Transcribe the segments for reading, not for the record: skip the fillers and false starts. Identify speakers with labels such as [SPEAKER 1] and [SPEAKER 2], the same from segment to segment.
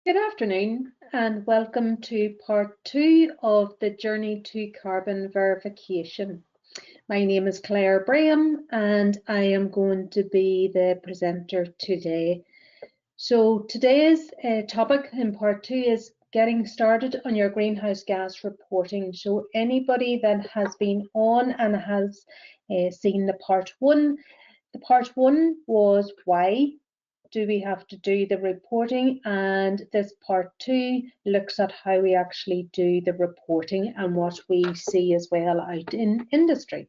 [SPEAKER 1] Good afternoon and welcome to part 2 of the Journey to Carbon Verification. My name is Claire Braham and I am going to be the presenter today. So today's topic in part 2 is getting started on your greenhouse gas reporting. So anybody that has been on and has seen the part 1, the part 1 was why do we have to do the reporting, and this part 2 looks at how we actually do the reporting and what we see as well out in industry.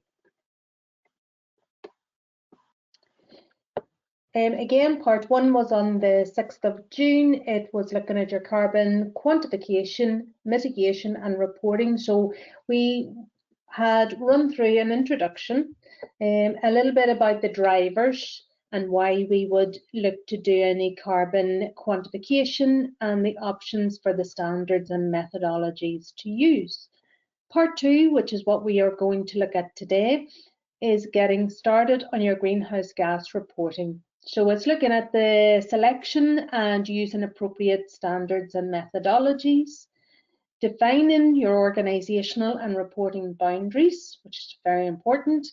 [SPEAKER 1] Again, part 1 was on the 6th of June. It was looking at your carbon quantification, mitigation and reporting. So we had run through an introduction, a little bit about the drivers and why we would look to do any carbon quantification and the options for the standards and methodologies to use. Part 2, which is what we are going to look at today, is getting started on your greenhouse gas reporting. So it's looking at the selection and using appropriate standards and methodologies, defining your organisational and reporting boundaries, which is very important,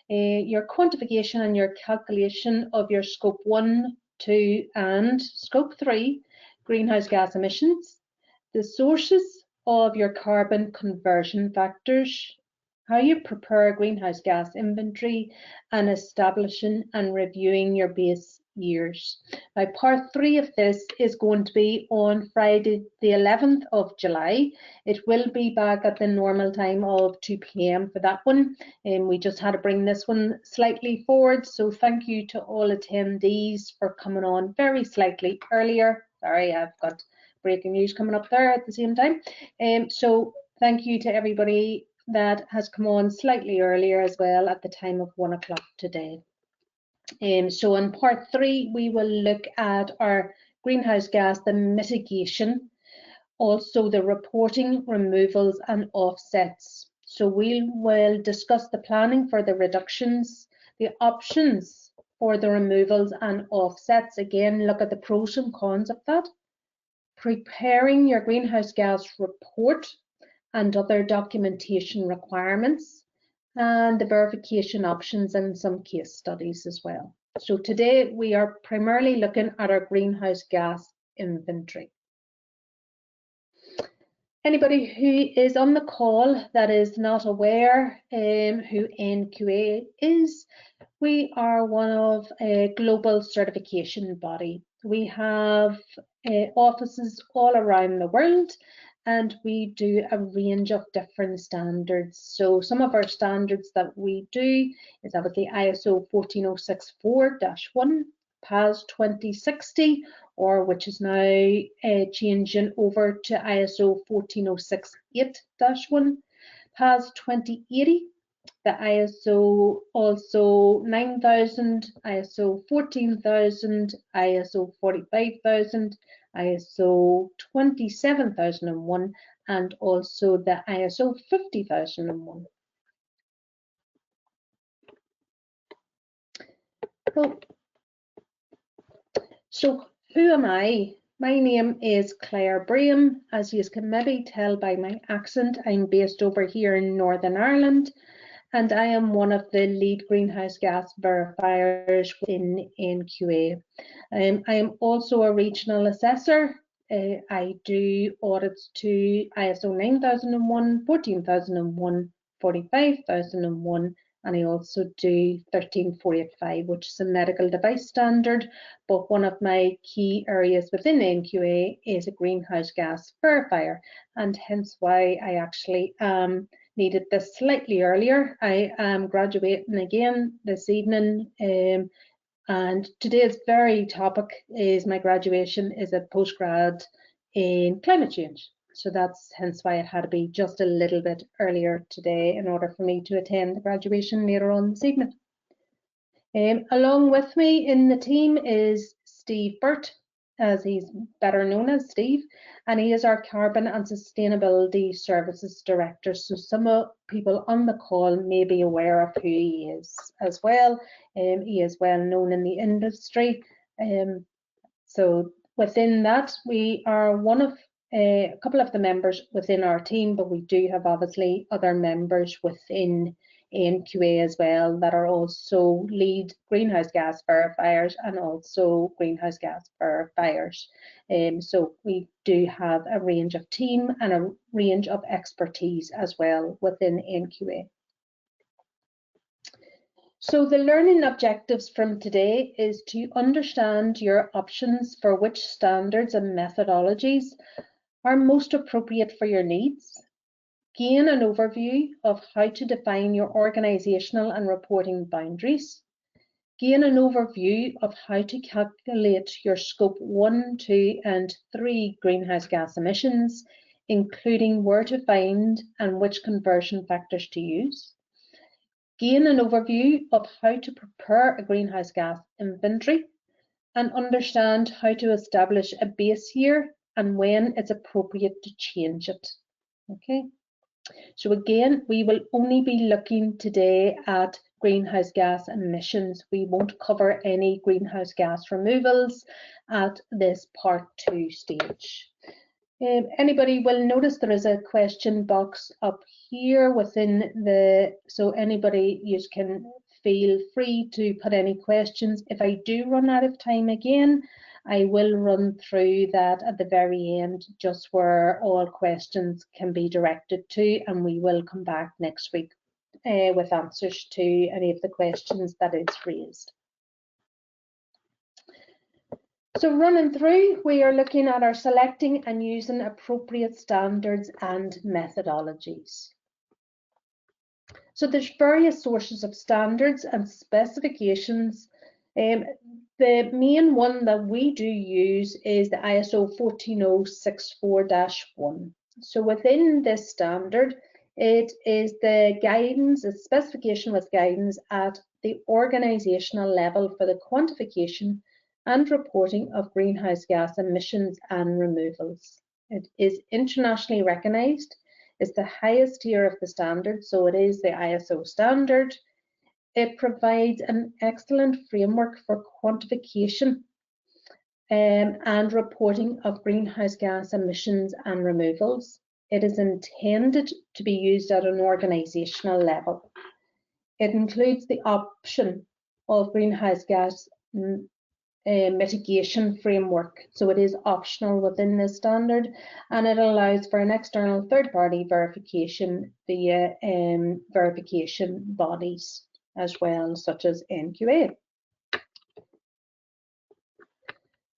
[SPEAKER 1] your quantification and your calculation of your Scope 1, 2 and Scope 3 greenhouse gas emissions, the sources of your carbon conversion factors, how you prepare a greenhouse gas inventory, and establishing and reviewing your base years. Now, part 3 of this is going to be on Friday the 11th of July. It will be back at the normal time of 2 p.m. for that one, and we just had to bring this one slightly forward, so thank you to all attendees for coming on very slightly earlier. Sorry, I've got breaking news coming up there at the same time. So thank you to everybody that has come on slightly earlier as well at the time of 1 o'clock today. So in part 3, we will look at our greenhouse gas, the mitigation, also the reporting, removals and offsets. So we will discuss the planning for the reductions, the options for the removals and offsets. Again, look at the pros and cons of that. Preparing your greenhouse gas report and other documentation requirements, and the verification options and some case studies as well. So today we are primarily looking at our greenhouse gas inventory. Anybody who is on the call that is not aware who NQA is, we are one of a global certification body. We have offices all around the world, and we do a range of different standards. So some of our standards that we do is obviously ISO 14064-1, PAS 2060, or which is now changing over to ISO 14068-1, PAS 2080, the ISO also 9000, ISO 14000, ISO 45000, ISO 27001, and also the ISO 50001. So who am I? My name is Claire Braham. As you can maybe tell by my accent, I'm based over here in Northern Ireland, and I am one of the lead greenhouse gas verifiers in NQA. I am also a regional assessor. I do audits to ISO 9001, 14001, 45001, and I also do 13485, which is a medical device standard. But one of my key areas within NQA is a greenhouse gas verifier, and hence why I actually needed this slightly earlier. I am graduating again this evening, and today's very topic is my graduation is a postgrad in climate change. So that's hence why it had to be just a little bit earlier today in order for me to attend the graduation later on this evening. Along with me in the team is Steve Burt, as he's better known as Steve, and he is our Carbon and Sustainability Services Director. So some people on the call may be aware of who he is as well. He is well known in the industry. So within that, we are one of a couple of the members within our team, but we do have obviously other members within NQA as well that are also lead greenhouse gas verifiers and also greenhouse gas verifiers. So we do have a range of team and a range of expertise as well within NQA. So the learning objectives from today is to understand your options for which standards and methodologies are most appropriate for your needs. Gain an overview of how to define your organisational and reporting boundaries. Gain an overview of how to calculate your Scope 1, 2 and 3 greenhouse gas emissions, including where to find and which conversion factors to use. Gain an overview of how to prepare a greenhouse gas inventory and understand how to establish a base year and when it's appropriate to change it. Okay, so again, we will only be looking today at greenhouse gas emissions. We won't cover any greenhouse gas removals at this part 2 stage. Anybody will notice there is a question box up here within the, so anybody, you can feel free to put any questions. If I do run out of time again, I will run through that at the very end, just where all questions can be directed to, and we will come back next week with answers to any of the questions that is raised. So running through, we are looking at our selecting and using appropriate standards and methodologies. So there's various sources of standards and specifications. The main one that we do use is the ISO 14064-1. So within this standard, it is the guidance, a specification with guidance at the organisational level for the quantification and reporting of greenhouse gas emissions and removals. It is internationally recognised. It's the highest tier of the standard, so it is the ISO standard. It provides an excellent framework for quantification and reporting of greenhouse gas emissions and removals. It is intended to be used at an organisational level. It includes the option of greenhouse gas mitigation framework, so it is optional within this standard, and it allows for an external third-party verification via verification bodies as well, such as NQA.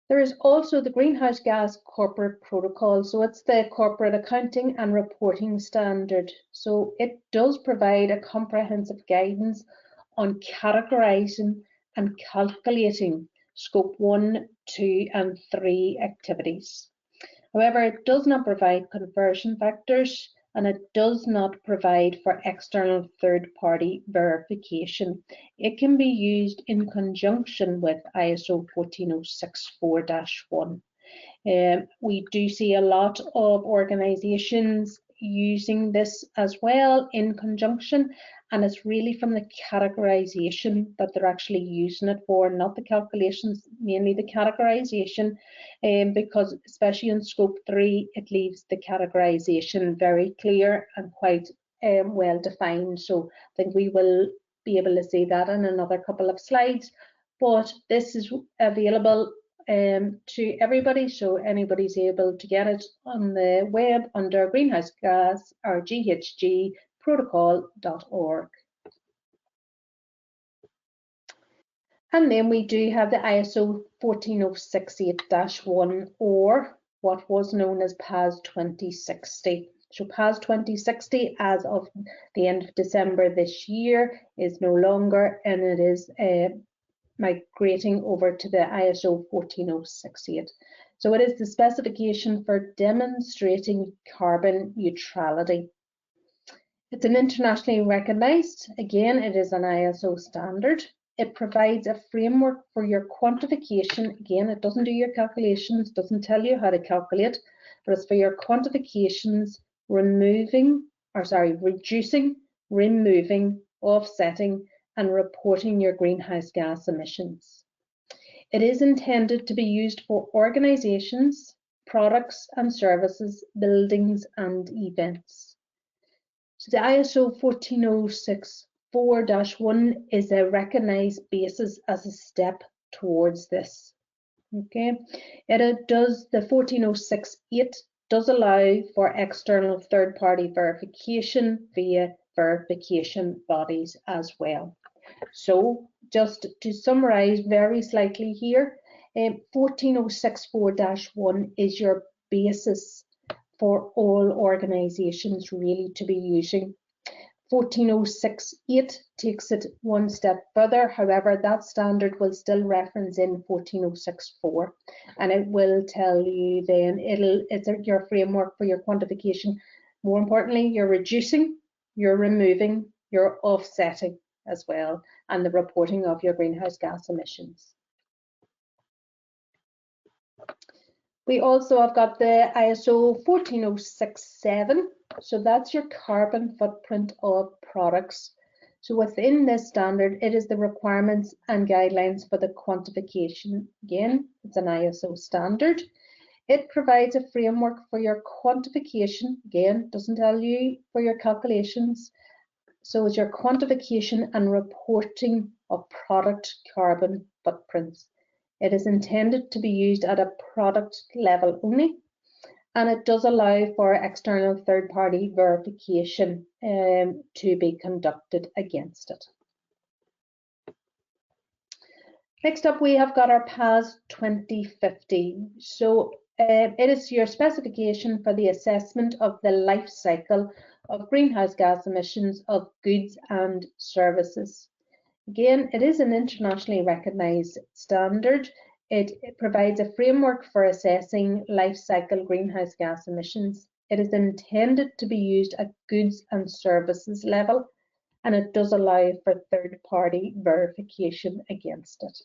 [SPEAKER 1] There is also the Greenhouse Gas Corporate Protocol, so it's the corporate accounting and reporting standard. So it does provide a comprehensive guidance on categorising and calculating Scope 1, 2 and 3 activities. However, it does not provide conversion factors and it does not provide for external third-party verification. It can be used in conjunction with ISO 14064-1. We do see a lot of organisations using this as well in conjunction, and it's really from the categorisation that they're actually using it for, not the calculations, mainly the categorisation, because especially in Scope 3 it leaves the categorisation very clear and quite well defined. So I think we will be able to see that in another couple of slides, but this is available to everybody, so anybody's able to get it on the web under greenhouse gas or GHG protocol.org. And then we do have the ISO 14068-1, or what was known as PAS 2060. So PAS 2060 as of the end of December this year is no longer, and it is migrating over to the ISO 14068. So it is the specification for demonstrating carbon neutrality. It's an internationally recognised, again, it is an ISO standard. It provides a framework for your quantification. Again, it doesn't do your calculations, doesn't tell you how to calculate, but it's for your quantifications, reducing, removing, offsetting, and reporting your greenhouse gas emissions. It is intended to be used for organizations, products and services, buildings and events. So the ISO 14064-1 is a recognised basis as a step towards this. Okay, it does, the 14068 does allow for external third-party verification via verification bodies as well. So just to summarise very slightly here, 14064-1 is your basis for all organisations really to be using. 14068 takes it one step further. However, that standard will still reference in 14064, and it will tell you then it's your framework for your quantification. More importantly, you're reducing, you're removing, you're offsetting as well, and the reporting of your greenhouse gas emissions. We also have got the ISO 14067, so that's your carbon footprint of products. So within this standard, it is the requirements and guidelines for the quantification. Again, it's an ISO standard. It provides a framework for your quantification. Again, doesn't tell you for your calculations. So it's your quantification and reporting of product carbon footprints. It is intended to be used at a product level only, and it does allow for external third-party verification to be conducted against it. Next up, we have got our PAS 2050. So it is your specification for the assessment of the life cycle of greenhouse gas emissions of goods and services. Again, it is an internationally recognised standard. It provides a framework for assessing life cycle greenhouse gas emissions. It is intended to be used at goods and services level, and it does allow for third-party verification against it.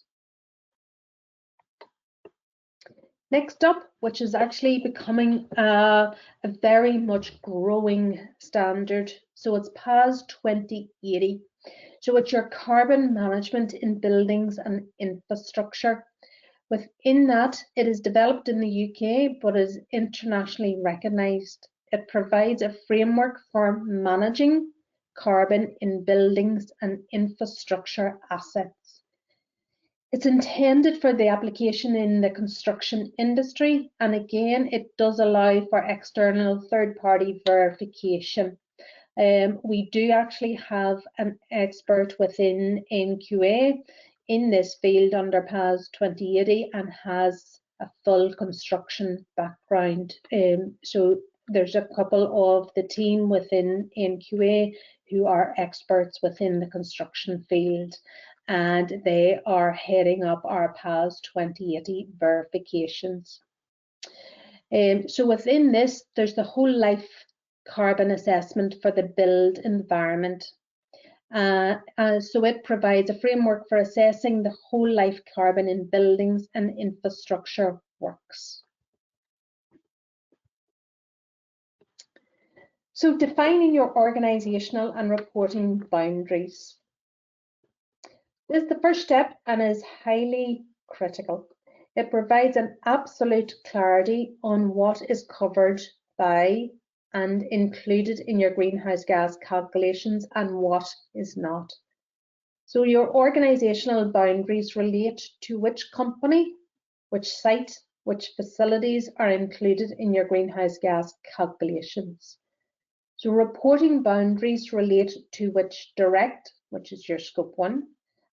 [SPEAKER 1] Next up, which is actually becoming a very much growing standard, so it's PAS 2080. So it's your carbon management in buildings and infrastructure. Within that, it is developed in the UK, but is internationally recognised. It provides a framework for managing carbon in buildings and infrastructure assets. It's intended for the application in the construction industry, and again, it does allow for external third-party verification. We do actually have an expert within NQA in this field under PAS 2080 and has a full construction background. So there's a couple of the team within NQA who are experts within the construction field, and they are heading up our PAS 2080 verifications. So within this, there's the whole life carbon assessment for the build environment. So it provides a framework for assessing the whole life carbon in buildings and infrastructure works. So defining your organisational and reporting boundaries. This is the first step and is highly critical. It provides an absolute clarity on what is covered by and included in your greenhouse gas calculations and what is not. So your organisational boundaries relate to which company, which site, which facilities are included in your greenhouse gas calculations. So reporting boundaries relate to which direct, which is your scope 1,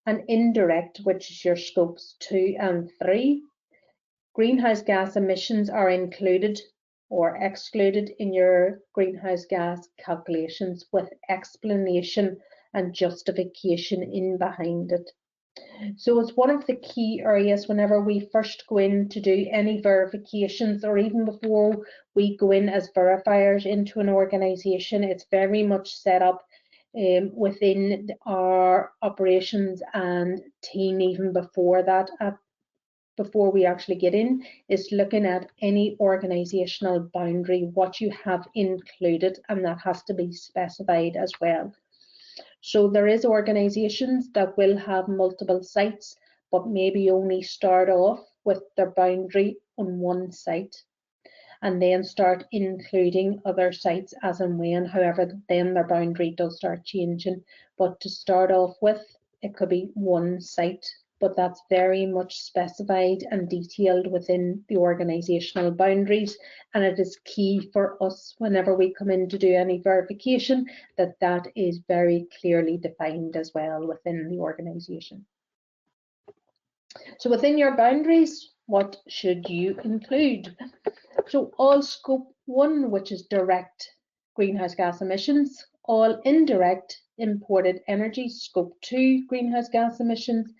[SPEAKER 1] and indirect, which is your scopes 2 and 3. Greenhouse gas emissions are included or excluded in your greenhouse gas calculations with explanation and justification in behind it. So it's one of the key areas whenever we first go in to do any verifications, or even before we go in as verifiers into an organisation. It's very much set up within our operations and team even before that. Before we actually get in, is looking at any organisational boundary, what you have included, and that has to be specified as well. So there is organisations that will have multiple sites, but maybe only start off with their boundary on one site and then start including other sites as and when. However, then their boundary does start changing. But to start off with, it could be one site, but that's very much specified and detailed within the organisational boundaries. And it is key for us whenever we come in to do any verification that that is very clearly defined as well within the organisation. So within your boundaries, what should you include? So all scope 1, which is direct greenhouse gas emissions, all indirect imported energy, scope 2 greenhouse gas emissions,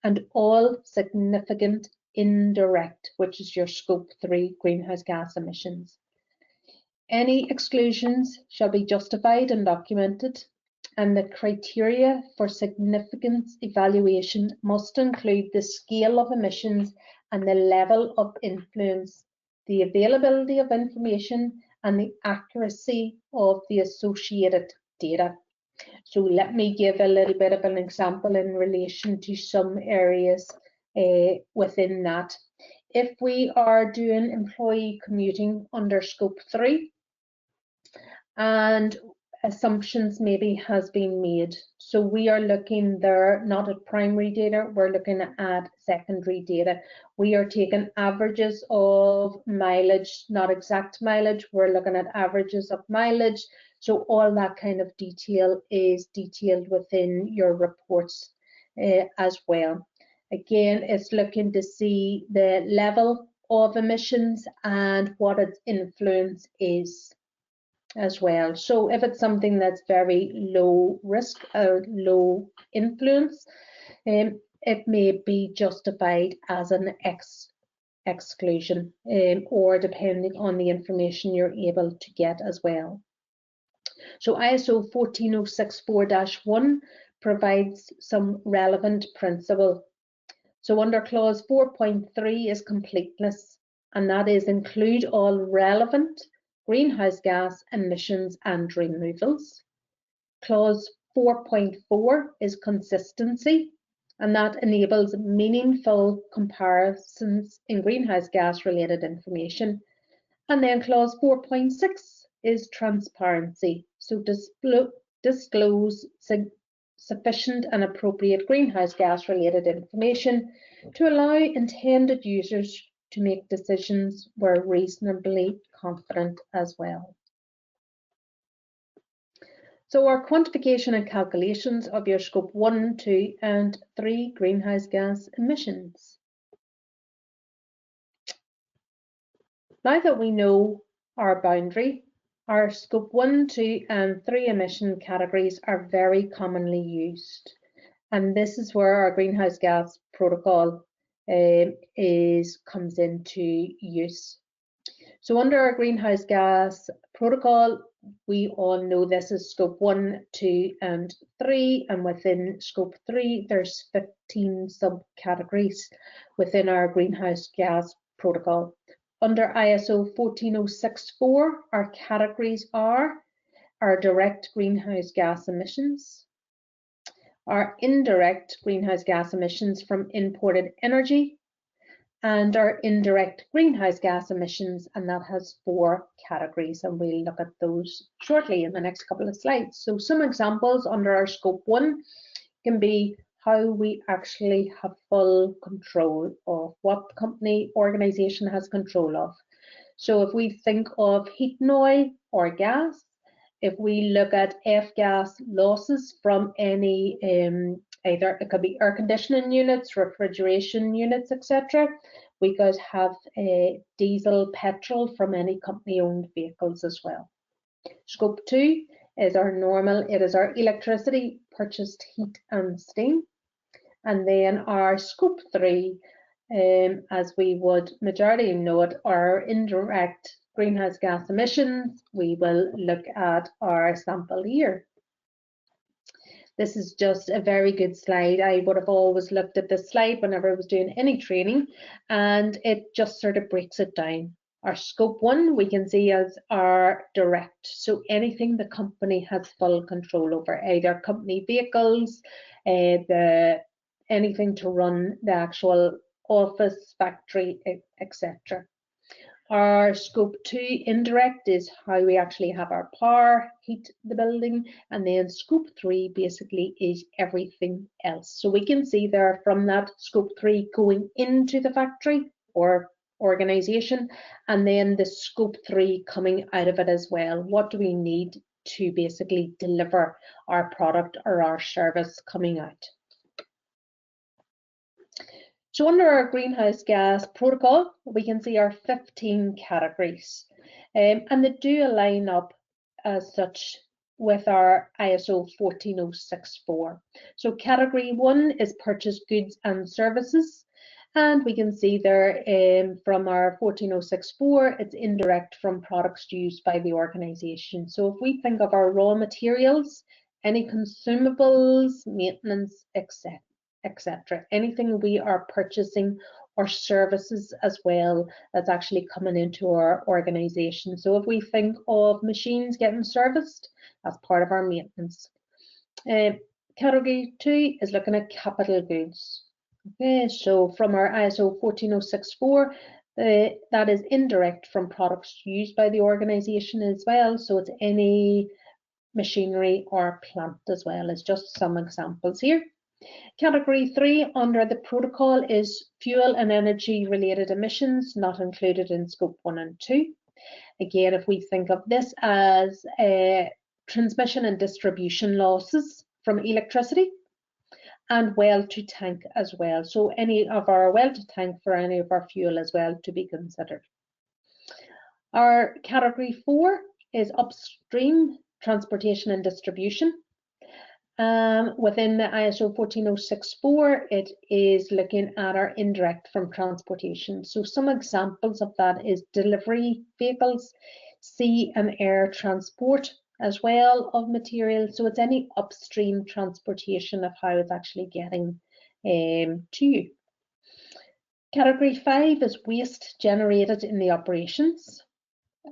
[SPEAKER 1] and all significant indirect, which is your scope 3 greenhouse gas emissions. Any exclusions shall be justified and documented, and the criteria for significance evaluation must include the scale of emissions and the level of influence, the availability of information, and the accuracy of the associated data. So let me give a little bit of an example in relation to some areas within that. If we are doing employee commuting under scope 3, and assumptions maybe has been made. So we are looking there not at primary data, we're looking at secondary data. We are taking averages of mileage, not exact mileage, we're looking at averages of mileage. So all that kind of detail is detailed within your reports as well. Again, it's looking to see the level of emissions and what its influence is as well. So if it's something that's very low risk or low influence, it may be justified as an exclusion, or depending on the information you're able to get as well. So ISO 14064-1 provides some relevant principle. So under clause 4.3 is completeness, and that is include all relevant greenhouse gas emissions and removals. Clause 4.4 is consistency, and that enables meaningful comparisons in greenhouse gas related information. And then clause 4.6 is transparency, so disclose sufficient and appropriate greenhouse gas related information to allow intended users to make decisions where reasonably confident as well. So our quantification and calculations of your scope 1, 2 and 3 greenhouse gas emissions. Now that we know our boundary, our scope 1, 2 and 3 emission categories are very commonly used. And this is where our greenhouse gas protocol comes into use. So under our greenhouse gas protocol, we all know this is scope 1, 2 and 3, and within scope 3 there's 15 subcategories within our greenhouse gas protocol. Under ISO 14064, our categories are our direct greenhouse gas emissions, our indirect greenhouse gas emissions from imported energy, and our indirect greenhouse gas emissions, and that has 4 categories, and we'll look at those shortly in the next couple of slides. So some examples under our scope 1 can be how we actually have full control of what the company organisation has control of. So if we think of heat and oil or gas, if we look at F-gas losses from any, either it could be air conditioning units, refrigeration units, etc. We could have diesel, petrol from any company-owned vehicles as well. Scope 2 is our normal, it is our electricity, purchased heat and steam. And then our scope 3, as we would majority know it, are indirect greenhouse gas emissions. We will look at our sample year. This is just a very good slide. I would have always looked at this slide whenever I was doing any training, and it just sort of breaks it down. Our scope 1 we can see as our direct, so anything the company has full control over, either company vehicles, the anything to run the actual office, factory, etc. Our scope 2 indirect is how we actually have our power, heat the building, and then scope 3 basically is everything else. So we can see there from that scope 3 going into the factory or organization, and then the scope 3 coming out of it as well. What do we need to basically deliver our product or our service coming out? So under our greenhouse gas protocol, we can see our 15 categories, and they do align up as such with our ISO 14064. So category 1 is purchased goods and services, and we can see there from our 14064, it's indirect from products used by the organisation. So if we think of our raw materials, any consumables, maintenance, etc. Anything we are purchasing or services as well that's actually coming into our organisation. So if we think of machines getting serviced, that's part of our maintenance. Category 2 is looking at capital goods. Okay, so from our ISO 14064, that is indirect from products used by the organisation as well. So it's any machinery or plant as well. It's just some examples here. Category 3 under the protocol is fuel and energy related emissions not included in scope 1 and 2. Again, if we think of this as transmission and distribution losses from electricity and well to tank as well. So any of our well to tank for any of our fuel as well to be considered. Our category 4 is upstream transportation and distribution. Within the ISO 14064, it is looking at our indirect from transportation. So some examples of that is delivery vehicles, sea and air transport as well of materials. So it's any upstream transportation of how it's actually getting to you. Category 5 is waste generated in the operations.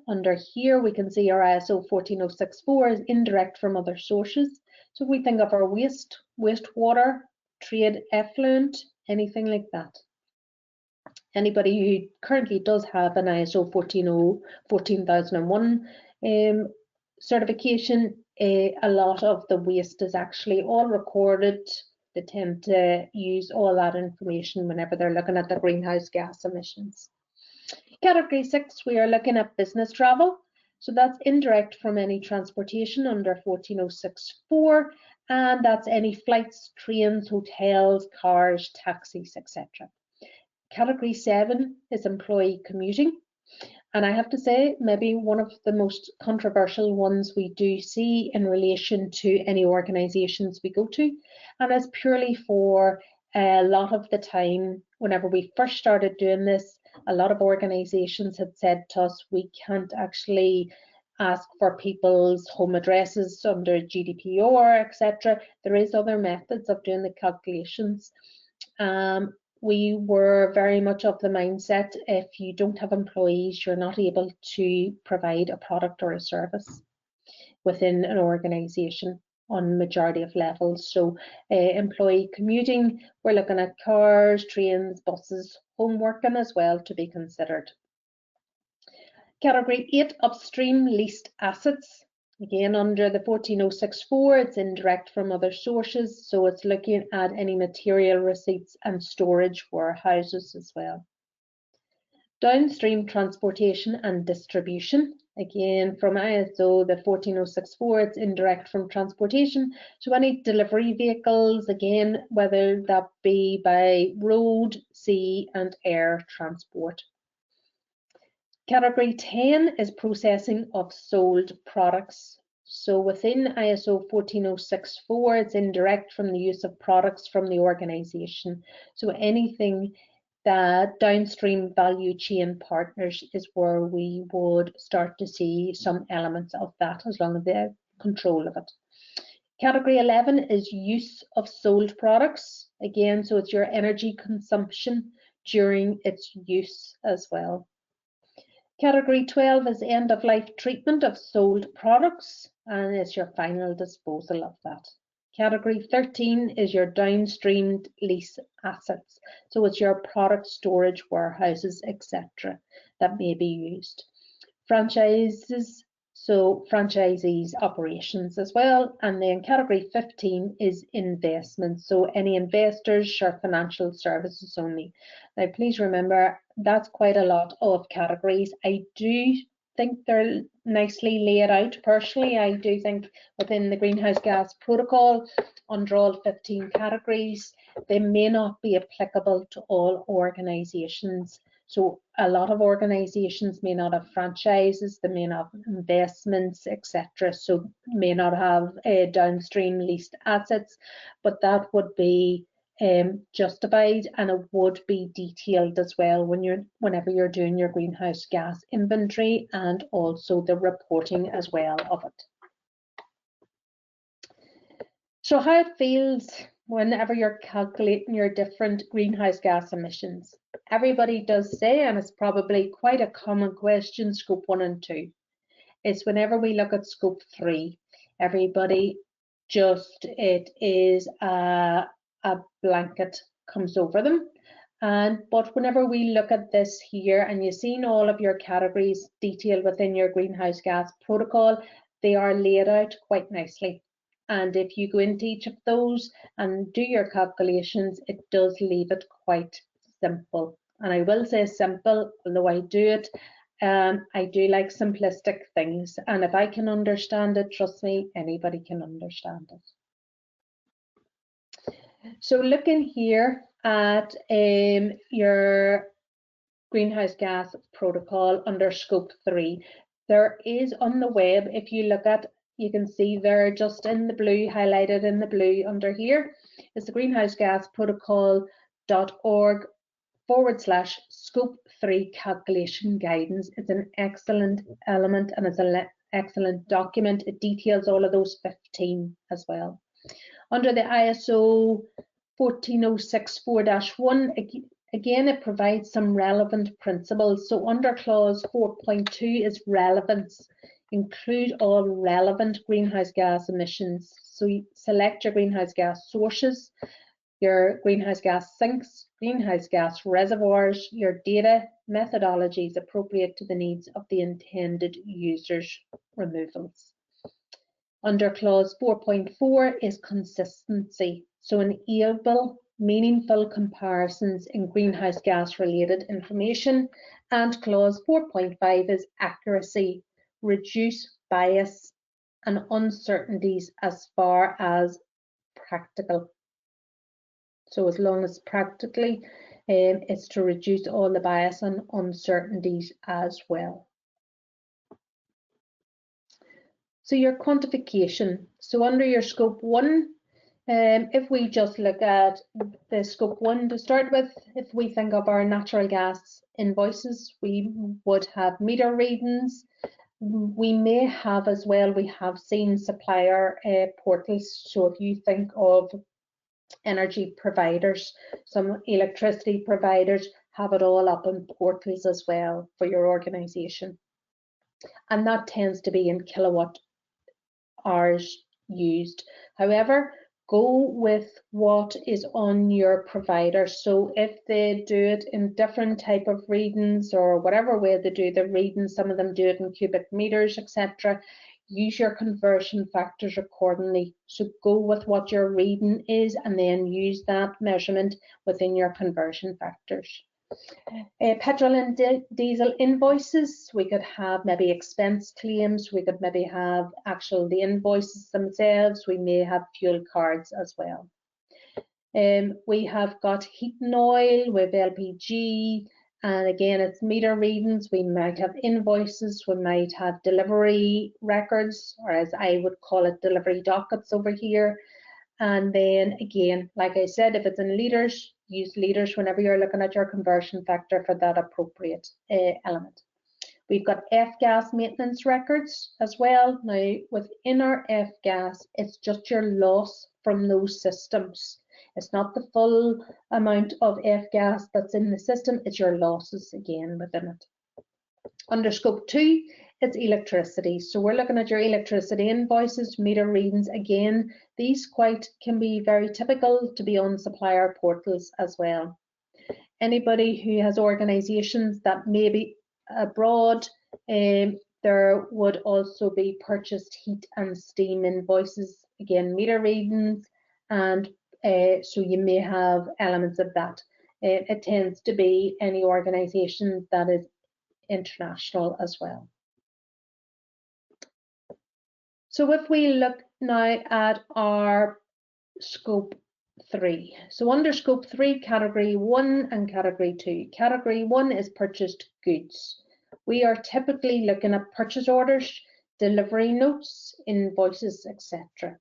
[SPEAKER 1] Under here, we can see our ISO 14064 is indirect from other sources. So if we think of our wastewater, trade effluent, anything like that. Anybody who currently does have an ISO 14001 certification, a lot of the waste is actually all recorded. They tend to use all that information whenever they're looking at the greenhouse gas emissions. Category 6, we are looking at business travel. So that's indirect from any transportation under 14064, and that's any flights, trains, hotels, cars, taxis, etc. Category 7 is employee commuting. And I have to say, maybe one of the most controversial ones we do see in relation to any organisations we go to. And it's purely for a lot of the time, whenever we first started doing this, a lot of organisations had said to us, we can't actually ask for people's home addresses under GDPR, etc. There is other methods of doing the calculations. We were very much of the mindset, if you don't have employees, you're not able to provide a product or a service within an organisation on majority of levels. So employee commuting, we're looking at cars, trains, buses, home working as well to be considered. Category 8, upstream leased assets. Again, under the 14064, it's indirect from other sources, so it's looking at any material receipts and storage warehouses as well. Downstream transportation and distribution. Again, from ISO, the 14064, it's indirect from transportation. So any delivery vehicles, again, whether that be by road, sea and air transport. Category 10 is processing of sold products. So within ISO 14064, it's indirect from the use of products from the organisation. So anything that downstream value chain partners is where we would start to see some elements of that, as long as they have control of it. Category 11 is use of sold products. Again, so it's your energy consumption during its use as well. Category 12 is end of life treatment of sold products, and it's your final disposal of that. Category 13 is your downstreamed lease assets. So it's your product storage warehouses, etc. that may be used. Franchises, so franchisees operations as well. And then category 15 is investments. So any investors share financial services only. Now please remember that's quite a lot of categories. I do think they're nicely laid out. Personally, I do think within the greenhouse gas protocol, under all 15 categories, they may not be applicable to all organisations. So a lot of organisations may not have franchises, they may not have investments, etc. So may not have downstream leased assets, but that would be justified, and it would be detailed as well whenever you're doing your greenhouse gas inventory and also the reporting as well of it. So how it feels whenever you're calculating your different greenhouse gas emissions. Everybody does say, and it's probably quite a common question, scope 1 and 2. It's whenever we look at scope 3, everybody it is a blanket comes over them. But whenever we look at this here, and you've seen all of your categories detailed within your greenhouse gas protocol, they are laid out quite nicely. And if you go into each of those and do your calculations, it does leave it quite simple. And I will say simple, although I do it. I do like simplistic things, and if I can understand it, trust me, anybody can understand it. So looking here at your greenhouse gas protocol under scope 3, there is on the web, if you look at, you can see there just in the blue, highlighted in the blue under here, is the greenhouse gas protocol.org/scope 3 calculation guidance. It's an excellent element and it's an excellent document. It details all of those 15 as well. Under the ISO 14064-1, again, it provides some relevant principles. So under clause 4.2 is relevance. Include all relevant greenhouse gas emissions. So you select your greenhouse gas sources, your greenhouse gas sinks, greenhouse gas reservoirs, your data methodologies appropriate to the needs of the intended users' removals. Under clause 4.4 is consistency. So enable meaningful comparisons in greenhouse gas related information. And clause 4.5 is accuracy. Reduce bias and uncertainties as far as practical. So as long as practically, it's to reduce all the bias and uncertainties as well. So your quantification. So under your scope 1, if we just look at the scope 1 to start with, if we think of our natural gas invoices, we would have meter readings. We may have as well, we have seen supplier portals. So if you think of energy providers, some electricity providers have it all up in portals as well for your organisation. And that tends to be in kilowatt hours used. However, go with what is on your provider. So if they do it in different type of readings or whatever way they do the readings, some of them do it in cubic meters, etc. Use your conversion factors accordingly. So go with what your reading is and then use that measurement within your conversion factors. Petrol and diesel invoices, we could have maybe expense claims, we could maybe have the invoices themselves, we may have fuel cards as well. We have got heating oil with LPG, and again it's meter readings, we might have invoices, we might have delivery records, or as I would call it, delivery dockets over here. And then again, like I said, if it's in litres, use litres whenever you're looking at your conversion factor for that appropriate element. We've got F-gas maintenance records as well. Now, within our F-gas, it's just your loss from those systems. It's not the full amount of F-gas that's in the system, it's your losses again within it. Under scope 2 it's electricity. So we're looking at your electricity invoices, meter readings. Again, these can be very typical to be on supplier portals as well. Anybody who has organisations that may be abroad, there would also be purchased heat and steam invoices, again meter readings, and so you may have elements of that. It tends to be any organisation that is international as well. So if we look now at our scope 3. So under scope 3, category 1 and category 2. Category 1 is purchased goods. We are typically looking at purchase orders, delivery notes, invoices, etc.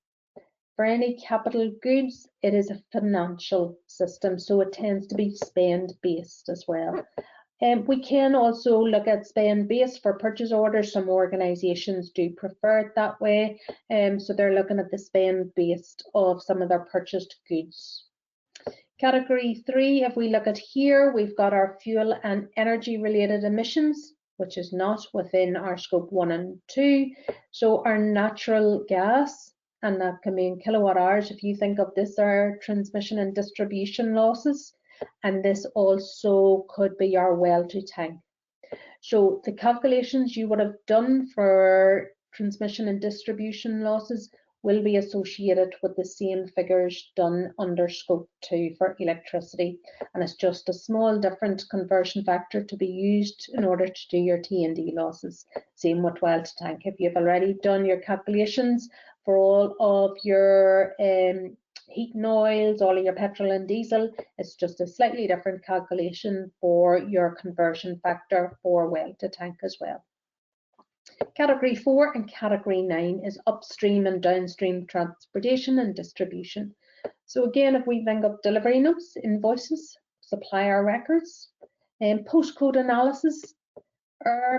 [SPEAKER 1] For any capital goods, it is a financial system, so it tends to be spend based as well. We can also look at spend based for purchase orders. Some organisations do prefer it that way, so they're looking at the spend based of some of their purchased goods. Category 3, if we look at here, we've got our fuel and energy related emissions, which is not within our scope 1 and 2. So our natural gas, and that can be in kilowatt hours. If you think of this, our transmission and distribution losses. And this also could be our well to tank. So the calculations you would have done for transmission and distribution losses will be associated with the same figures done under scope 2 for electricity, and it's just a small different conversion factor to be used in order to do your T&D losses. Same with well to tank. If you've already done your calculations for all of your heat and oils, all of your petrol and diesel, it's just a slightly different calculation for your conversion factor for well to tank as well. Category 4 and Category 9 is upstream and downstream transportation and distribution. So again, if we think of delivery notes, invoices, supplier records, and postcode analysis,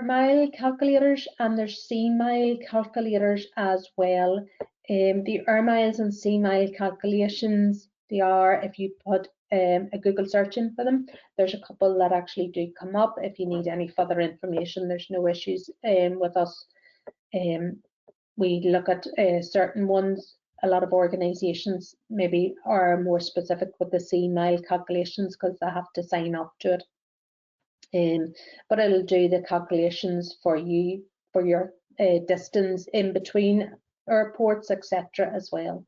[SPEAKER 1] mile calculators, and there's C-mile calculators as well. The miles and C-mile calculations, they are, if you put a Google search in for them, there's a couple that actually do come up. If you need any further information, there's no issues with us. We look at certain ones. A lot of organisations maybe are more specific with the C-mile calculations because they have to sign up to it. But it'll do the calculations for you for your distance in between airports, etc. as well.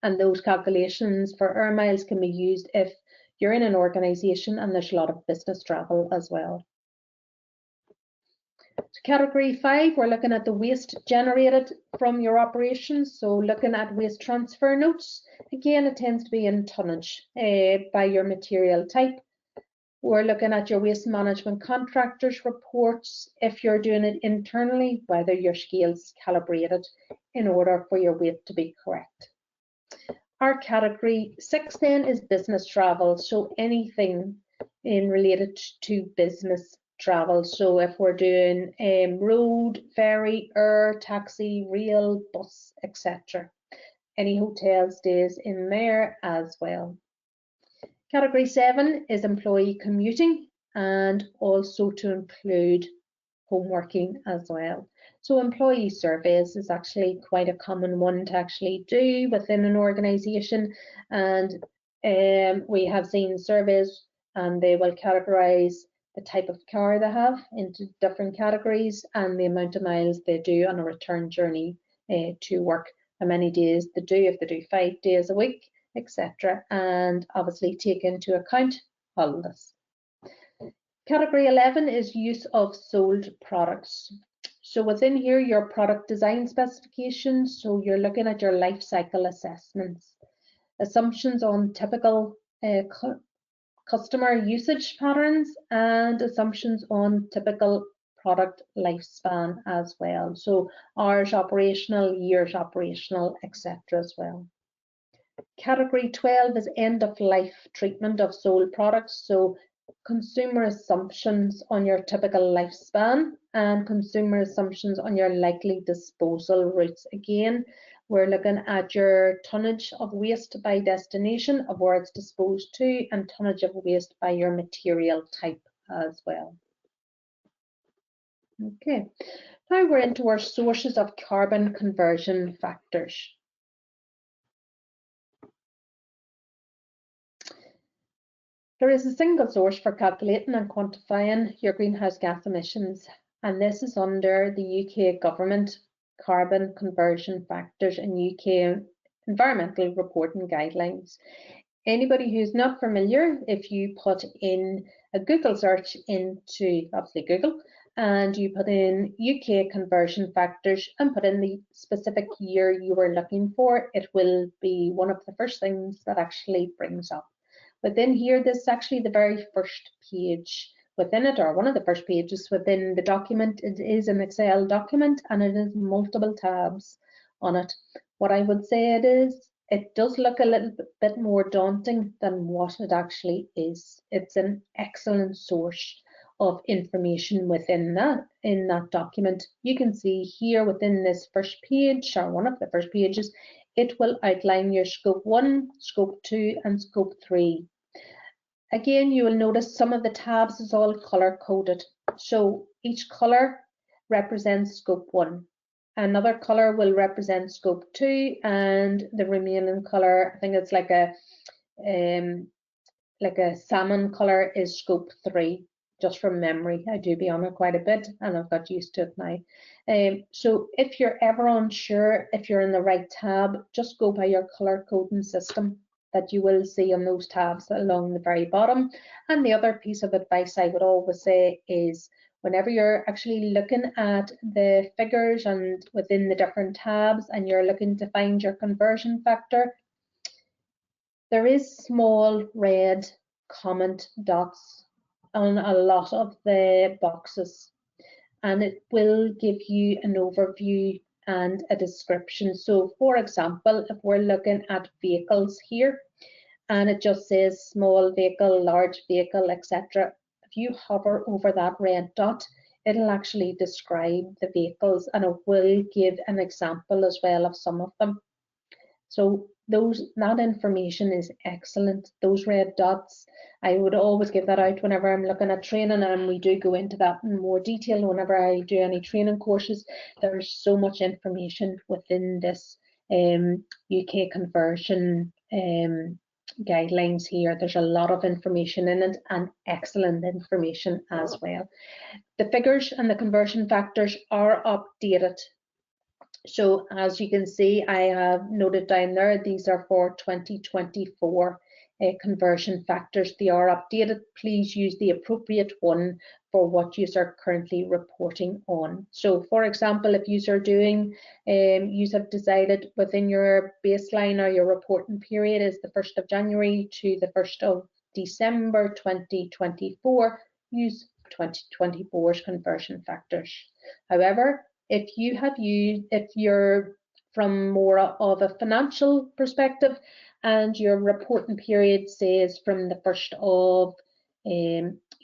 [SPEAKER 1] And those calculations for air miles can be used if you're in an organisation and there's a lot of business travel as well. So category 5, we're looking at the waste generated from your operations. So looking at waste transfer notes, again, it tends to be in tonnage by your material type. We're looking at your waste management contractors reports, if you're doing it internally, whether your scale's calibrated in order for your weight to be correct. Our category 6 then is business travel, so anything related to business travel. So if we're doing road, ferry, air, taxi, rail, bus, etc. Any hotel stays in there as well. Category 7 is employee commuting, and also to include home working as well. So employee surveys is actually quite a common one to actually do within an organisation, and we have seen surveys and they will categorise the type of car they have into different categories and the amount of miles they do on a return journey to work, how many days they do, if they do 5 days a week, etc. And obviously take into account holidays. Category 11 is use of sold products. So within here, your product design specifications, so you're looking at your life cycle assessments, assumptions on typical customer usage patterns, and assumptions on typical product lifespan as well. So hours operational, years operational, etc. as well. Category 12 is end of life treatment of sold products. So consumer assumptions on your typical lifespan and consumer assumptions on your likely disposal routes. Again, we're looking at your tonnage of waste by destination of where it's disposed to and tonnage of waste by your material type as well. Okay, now we're into our sources of carbon conversion factors. There is a single source for calculating and quantifying your greenhouse gas emissions, and this is under the UK Government Carbon Conversion Factors and UK Environmental Reporting Guidelines. Anybody who's not familiar, if you put in a Google search into, obviously Google, and you put in UK conversion factors and put in the specific year you were looking for, it will be one of the first things that actually brings up. Within here, this is actually the very first page within it, or one of the first pages within the document. It is an Excel document and it has multiple tabs on it. What I would say it does look a little bit more daunting than what it actually is. It's an excellent source of information within that document. You can see here within this first page, or one of the first pages, it will outline your scope 1, scope 2 and scope 3. Again, you will notice some of the tabs is all color coded. So each color represents scope 1. Another color will represent scope 2, and the remaining color, I think it's like a salmon color, is scope 3. Just from memory, I do be on it quite a bit and I've got used to it now. So if you're ever unsure if you're in the right tab, just go by your color coding system that you will see on those tabs along the very bottom. And the other piece of advice I would always say is, whenever you're actually looking at the figures and within the different tabs and you're looking to find your conversion factor, there is small red comment dots on a lot of the boxes, and it will give you an overview and a description. So for example, if we're looking at vehicles here and it just says small vehicle, large vehicle, etc., if you hover over that red dot, it'll actually describe the vehicles and it will give an example as well of some of them. So that information is excellent. Those red dots, I would always give that out whenever I'm looking at training, and we do go into that in more detail whenever I do any training courses. There's so much information within this UK conversion guidelines here. There's a lot of information in it, and excellent information as well. The figures and the conversion factors are updated. So as you can see, I have noted down there, these are for 2024 conversion factors. They are updated. Please use the appropriate one for what you are currently reporting on. So for example, if you are doing, you have decided within your baseline or your reporting period is the 1st of January to the 1st of December 2024, use 2024's conversion factors. However, if you're from more of a financial perspective and your reporting period says from the 1st of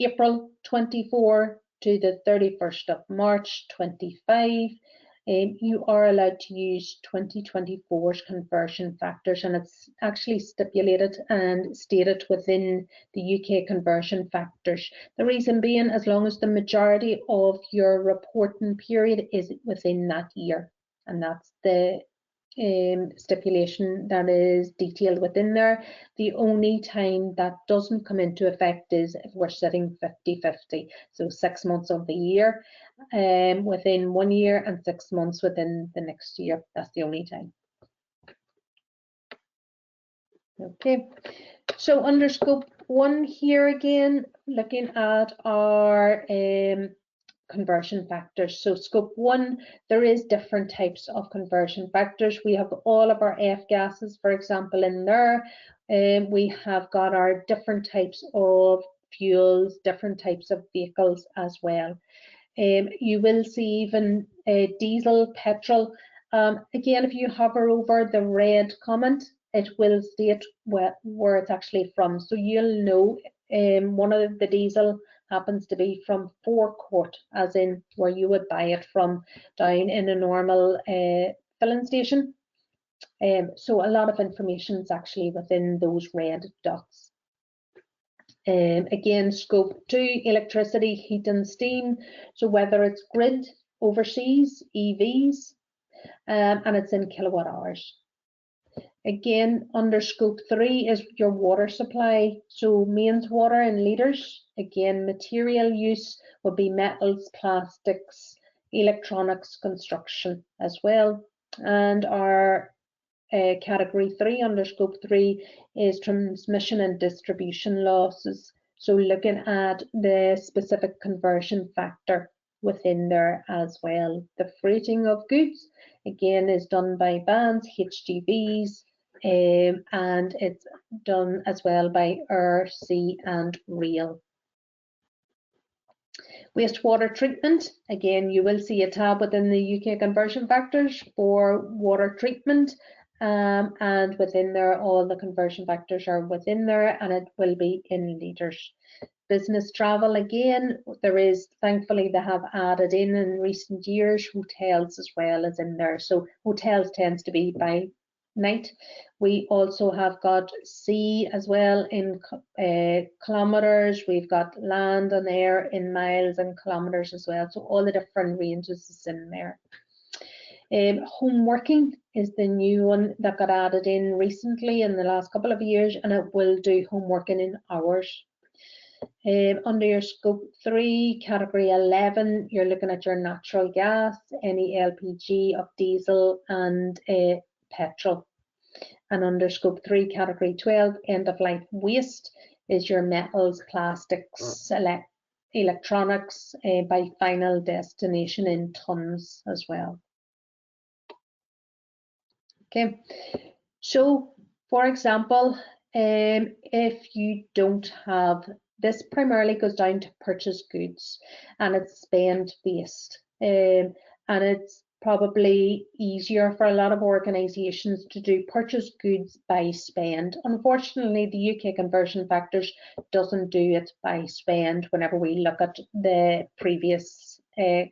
[SPEAKER 1] April 24 to the 31st of March 25, you are allowed to use 2024's conversion factors, and it's actually stipulated and stated within the UK conversion factors. The reason being, as long as the majority of your reporting period is within that year, and that's the stipulation that is detailed within there. The only time that doesn't come into effect is if we're sitting 50-50, so 6 months of the year within 1 year and 6 months within the next year. That's the only time. Okay, so under scope 1 here again, looking at our conversion factors. So scope 1, there is different types of conversion factors. We have all of our F gases, for example, in there. We have got our different types of fuels, different types of vehicles as well. You will see even diesel, petrol. Again, if you hover over the red comment, it will state where it's actually from. So you'll know one of the diesel happens to be from forecourt, as in where you would buy it from down in a normal filling station. So a lot of information is actually within those red dots. Again, scope 2, electricity, heat and steam. So whether it's grid, overseas, EVs, and it's in kilowatt hours. Again, under scope 3 is your water supply. So mains water in litres. Again, material use would be metals, plastics, electronics, construction as well. And our category 3 under scope 3 is transmission and distribution losses. So looking at the specific conversion factor within there as well. The freighting of goods, again, is done by bands, HGVs, and it's done as well by air, sea and rail. Wastewater treatment, again, you will see a tab within the UK conversion factors for water treatment, and within there all the conversion factors are within there, and it will be in litres. Business travel, again, there is, thankfully they have added in recent years, hotels as well as in there. So hotels tends to be by night. We also have got sea as well in kilometres. We've got land and air in miles and kilometres as well. So all the different ranges is in there. Home working is the new one that got added in recently in the last couple of years, and it will do home working in hours. Under your scope 3, category 11, you're looking at your natural gas, any LPG of diesel and petrol. And under scope 3, category 12, end of life waste is your metals, plastics, electronics by final destination in tons as well. Okay, so for example, if you don't have, this primarily goes down to purchase goods and it's spend based, and it's probably easier for a lot of organisations to do purchase goods by spend. Unfortunately, the UK conversion factors doesn't do it by spend. Whenever we look at the previous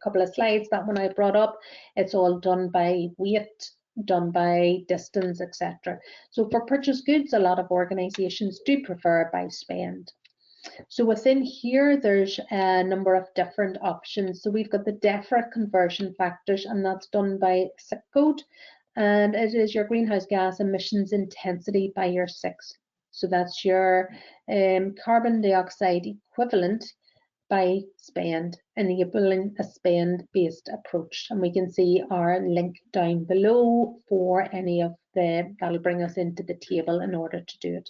[SPEAKER 1] couple of slides, that one I brought up, it's all done by weight, done by distance, etc. So for purchase goods, a lot of organisations do prefer by spend. So within here, there's a number of different options. So we've got the DEFRA conversion factors, and that's done by SIC code, and it is your greenhouse gas emissions intensity by your 6. So that's your carbon dioxide equivalent by spend, enabling a spend-based approach. And we can see our link down below for any of the, that'll bring us into the table in order to do it.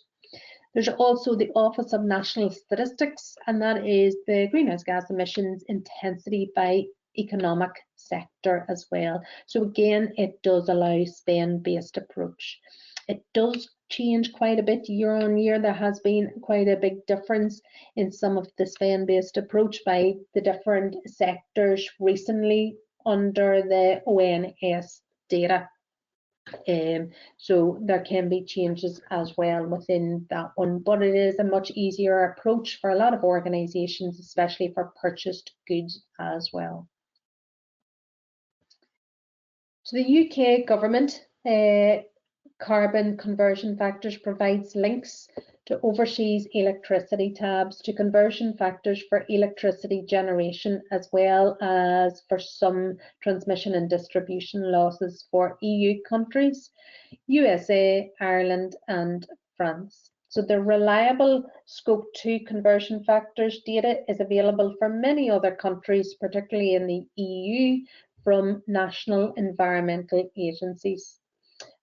[SPEAKER 1] There's also the Office of National Statistics, and that is the greenhouse gas emissions intensity by economic sector as well. So again, it does allow spend-based approach. It does change quite a bit year on year. There has been quite a big difference in some of the spend-based approach by the different sectors recently under the ONS data. So there can be changes as well within that one, but it is a much easier approach for a lot of organisations, especially for purchased goods as well. So the UK government carbon conversion factors provides links to overseas electricity tabs to conversion factors for electricity generation, as well as for some transmission and distribution losses for EU countries, USA, Ireland and France. So the reliable scope 2 conversion factors data is available for many other countries, particularly in the EU, from national environmental agencies.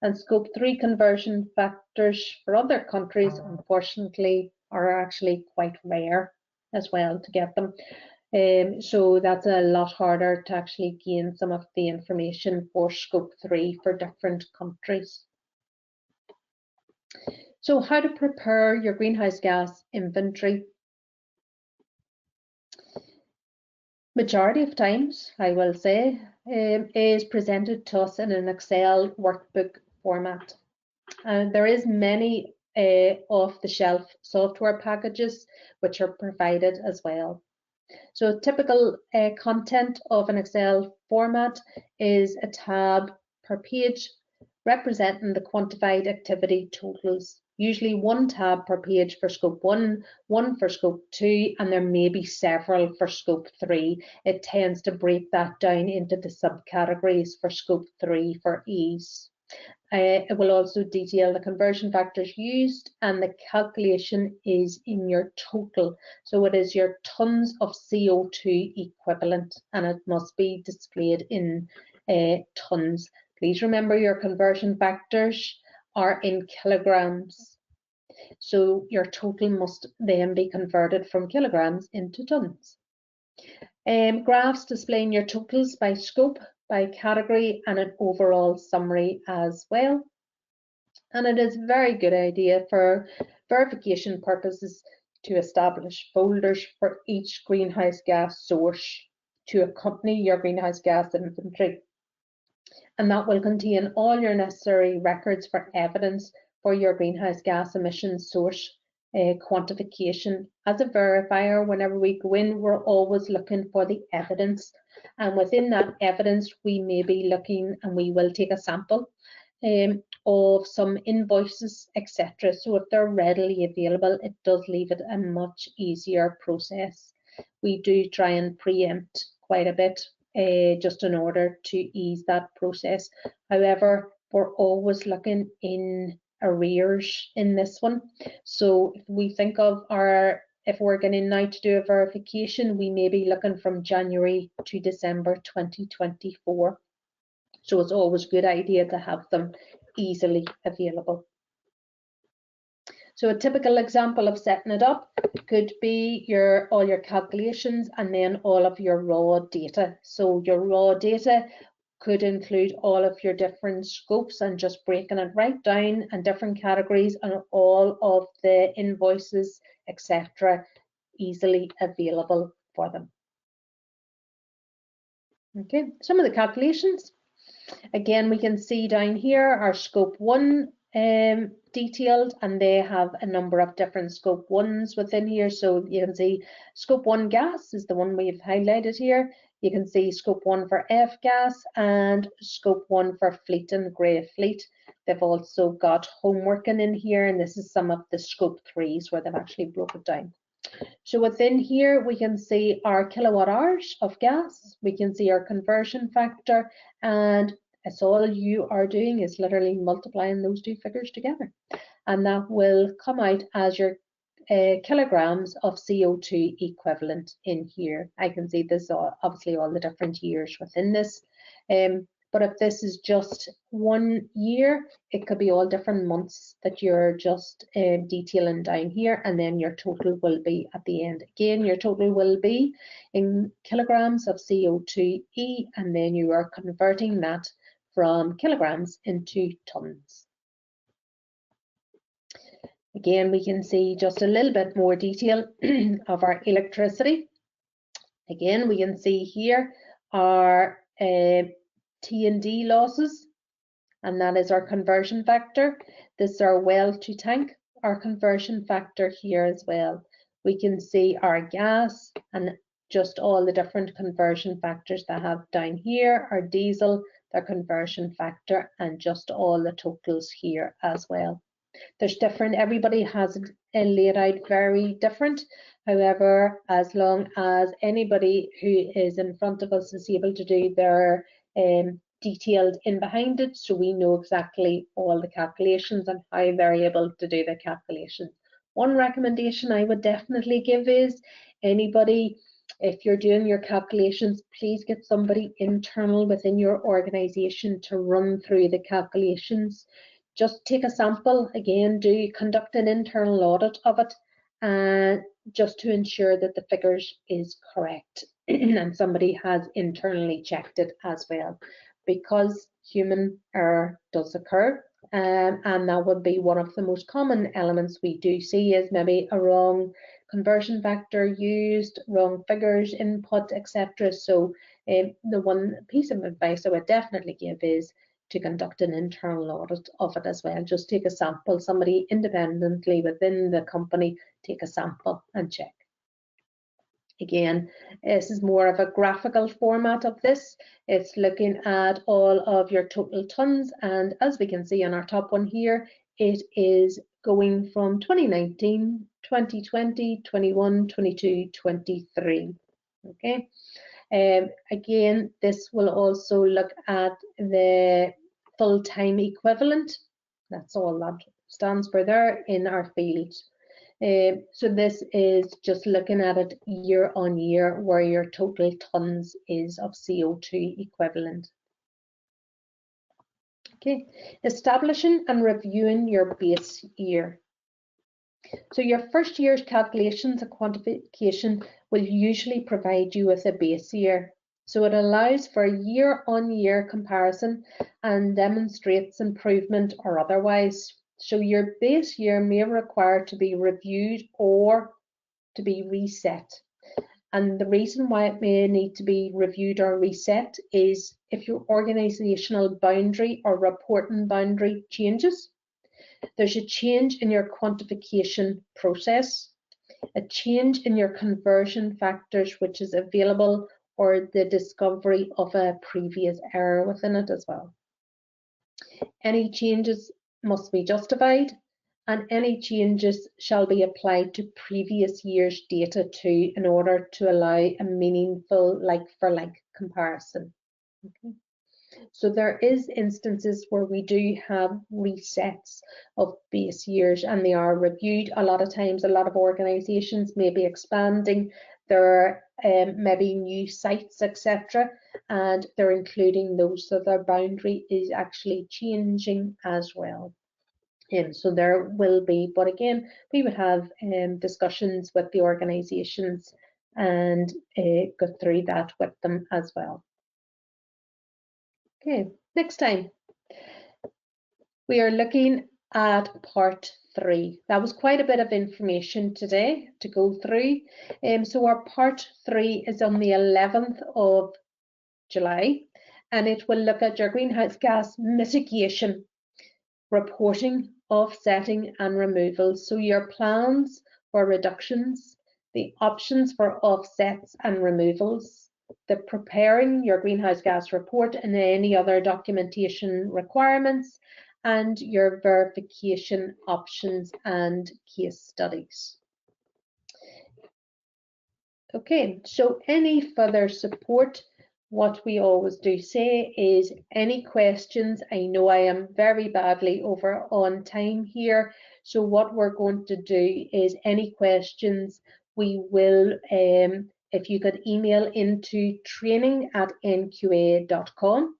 [SPEAKER 1] And scope 3 conversion factors for other countries, unfortunately, are actually quite rare as well to get them. So that's a lot harder to actually gain some of the information for scope 3 for different countries. So how to prepare your greenhouse gas inventory? Majority of times, I will say, is presented to us in an Excel workbook format. There is many off-the-shelf software packages which are provided as well. So typical content of an Excel format is a tab per page representing the quantified activity totals. Usually one tab per page for scope 1, one for scope 2, and there may be several for scope 3. It tends to break that down into the subcategories for scope 3 for ease. It will also detail the conversion factors used, and the calculation is in your total. So it is your tons of CO2 equivalent, and it must be displayed in tons. Please remember your conversion factors are in kilograms. So your total must then be converted from kilograms into tons. Graphs displaying your totals by scope, by category, and an overall summary as well. And it is a very good idea for verification purposes to establish folders for each greenhouse gas source to accompany your greenhouse gas inventory. And that will contain all your necessary records for evidence for your greenhouse gas emissions source quantification. As a verifier, whenever we go in, we're always looking for the evidence, and within that evidence we may be looking, and we will take a sample of some invoices, etc. So if they're readily available, it does leave it a much easier process. We do try and preempt quite a bit just in order to ease that process. However, we're always looking in arrears in this one. So if we think of if we're going now to do a verification, we may be looking from January to December 2024. So it's always a good idea to have them easily available. So a typical example of setting it up could be all your calculations and then all of your raw data. So your raw data could include all of your different scopes and just breaking it right down and different categories and all of the invoices, etc., easily available for them. Okay, some of the calculations. Again, we can see down here our scope 1 detailed, and they have a number of different scope 1s within here. So you can see scope 1 gas is the one we've highlighted here. You can see scope 1 for F-gas and scope 1 for fleet and grey fleet. They've also got homework in here, and this is some of the scope 3s where they've actually broken it down. So within here, we can see our kilowatt hours of gas, we can see our conversion factor, and it's all you are doing is literally multiplying those two figures together. And that will come out as your kilograms of CO2 equivalent in here. I can see this obviously all the different years within this. But if this is just 1 year, it could be all different months that you're just detailing down here, and then your total will be at the end. Again, your total will be in kilograms of CO2e, and then you are converting that from kilograms into tons. Again, we can see just a little bit more detail of our electricity. Again, we can see here our T&D losses, and that is our conversion factor. This is our well to tank, our conversion factor here as well. We can see our gas and just all the different conversion factors that have down here, our diesel, their conversion factor, and just all the totals here as well. There's different, everybody has it laid out very different. However, as long as anybody who is in front of us is able to do their detailed in behind it, so we know exactly all the calculations and how they're able to do the calculations. One recommendation I would definitely give is anybody, if you're doing your calculations, please get somebody internal within your organization to run through the calculations. Just take a sample, again, conduct an internal audit of it, and just to ensure that the figures is correct and somebody has internally checked it as well, because human error does occur, and that would be one of the most common elements we do see is maybe a wrong conversion factor used, wrong figures input, etc. So the one piece of advice I would definitely give is to conduct an internal audit of it as well. Just take a sample, somebody independently within the company, take a sample and check. Again, this is more of a graphical format of this. It's looking at all of your total tons, and as we can see on our top one here, it is going from 2019, 2020, 21, 22, 23. Okay. Again, this will also look at the full-time equivalent. That's all that stands for there in our field. So this is just looking at it year on year where your total tons is of CO2 equivalent. Okay, establishing and reviewing your base year. So your first year's calculations and quantification will usually provide you with a base year. So it allows for a year-on-year comparison and demonstrates improvement or otherwise. So your base year may require to be reviewed or to be reset. And the reason why it may need to be reviewed or reset is if your organisational boundary or reporting boundary changes. There's a change in your quantification process, a change in your conversion factors which is available, or the discovery of a previous error within it as well. Any changes must be justified, and any changes shall be applied to previous year's data too in order to allow a meaningful like-for-like comparison. Okay. So there is instances where we do have resets of base years and they are reviewed. A lot of times, a lot of organisations may be expanding their maybe new sites, etc., and they're including those, so their boundary is actually changing as well. So there will be, but again, we would have discussions with the organisations and go through that with them as well. Okay, next time we are looking at part 3. That was quite a bit of information today to go through. So our part 3 is on the 11th of July, and it will look at your greenhouse gas mitigation, reporting, offsetting and removals. So your plans for reductions, the options for offsets and removals, the preparing your greenhouse gas report and any other documentation requirements, and your verification options and case studies. Okay, so any further support, what we always do say is any questions. I know I am very badly over on time here, so what we're going to do is any questions we will, if you could email into training@nqa.com.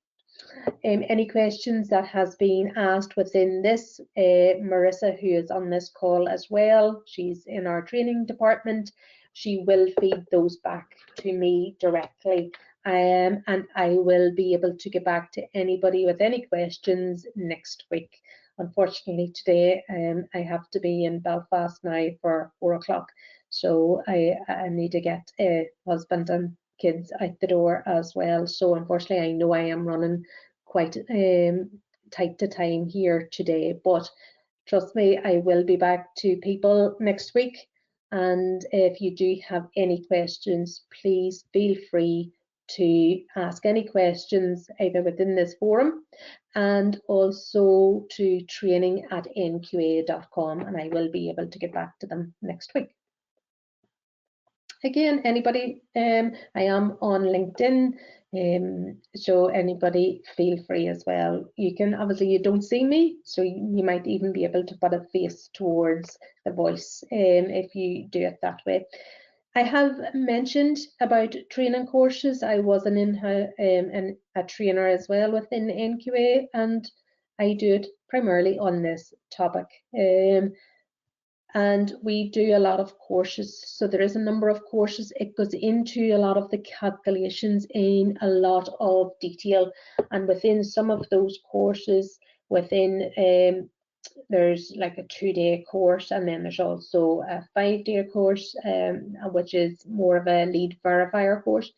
[SPEAKER 1] Any questions that has been asked within this, Marissa, who is on this call as well, she's in our training department, she will feed those back to me directly, and I will be able to get back to anybody with any questions next week. Unfortunately today I have to be in Belfast now for 4 o'clock, so I need to get husband and kids out the door as well. So unfortunately I know I am running quite tight to time here today, but trust me, I will be back to people next week, and if you do have any questions, please feel free to ask any questions either within this forum and also to training@nqa.com, and I will be able to get back to them next week. Again, anybody, I am on LinkedIn, so anybody feel free as well. You can, obviously you don't see me, so you might even be able to put a face towards the voice if you do it that way. I have mentioned about training courses. I was a trainer as well within NQA, and I do it primarily on this topic. And we do a lot of courses, so there is a number of courses. It goes into a lot of the calculations in a lot of detail, and within some of those courses, within there's like a 2-day course, and then there's also a 5-day course, which is more of a lead verifier course.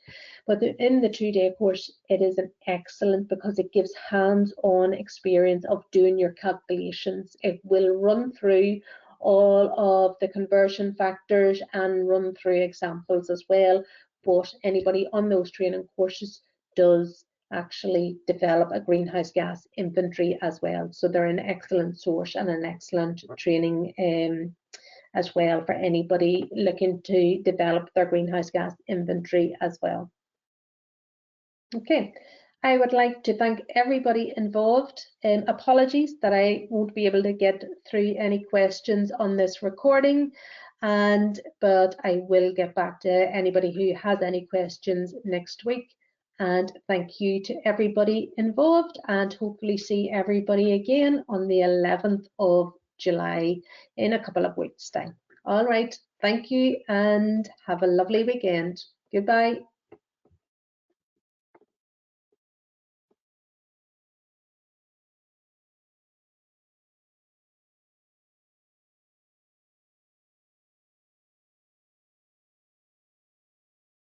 [SPEAKER 1] But in the 2-day course, it is an excellent because it gives hands-on experience of doing your calculations. It will run through all of the conversion factors and run through examples as well. But anybody on those training courses does actually develop a greenhouse gas inventory as well. So they're an excellent source and an excellent training as well for anybody looking to develop their greenhouse gas inventory as well. Okay, I would like to thank everybody involved. Apologies that I won't be able to get through any questions on this recording, but I will get back to anybody who has any questions next week. And thank you to everybody involved, and hopefully see everybody again on the 11th of July in a couple of weeks' time. All right, thank you and have a lovely weekend. Goodbye.